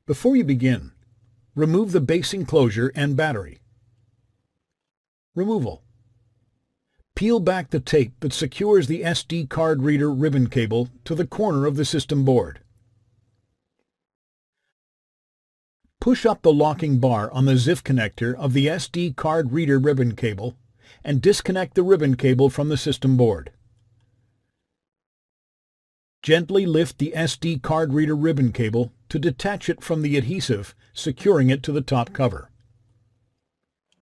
Before you begin, remove the base enclosure and battery. Removal. Peel back the tape that secures the SD card reader ribbon cable to the corner of the system board. Push up the locking bar on the ZIF connector of the SD card reader ribbon cable and disconnect the ribbon cable from the system board. Gently lift the SD card reader ribbon cable to detach it from the adhesive securing it to the top cover.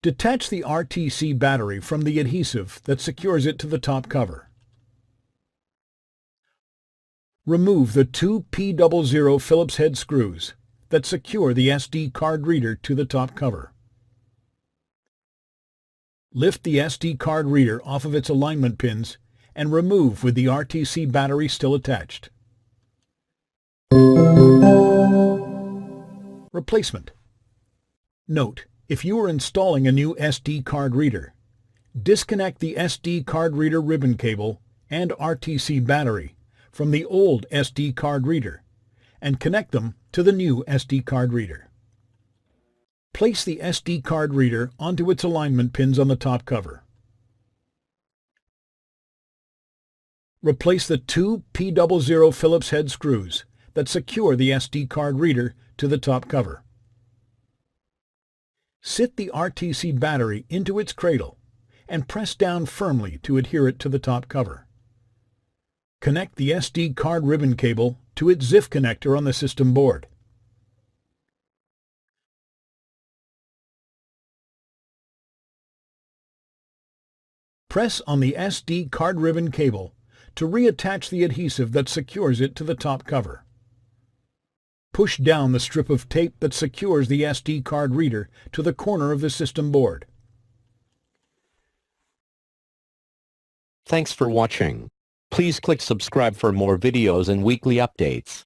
Detach the RTC battery from the adhesive that secures it to the top cover. Remove the two P00 Phillips head screws that secure the SD card reader to the top cover. Lift the SD card reader off of its alignment pins and remove with the RTC battery still attached. Replacement. Note, if you are installing a new SD card reader, disconnect the SD card reader ribbon cable and RTC battery from the old SD card reader and connect them to the new SD card reader. Place the SD card reader onto its alignment pins on the top cover. Replace the two P00 Phillips head screws that secure the SD card reader to the top cover. Sit the RTC battery into its cradle and press down firmly to adhere it to the top cover. Connect the SD card ribbon cable to its ZIF connector on the system board. Press on the SD card ribbon cable to reattach the adhesive that secures it to the top cover. Push down the strip of tape that secures the SD card reader to the corner of the system board. Thanks for watching. Please click subscribe for more videos and weekly updates.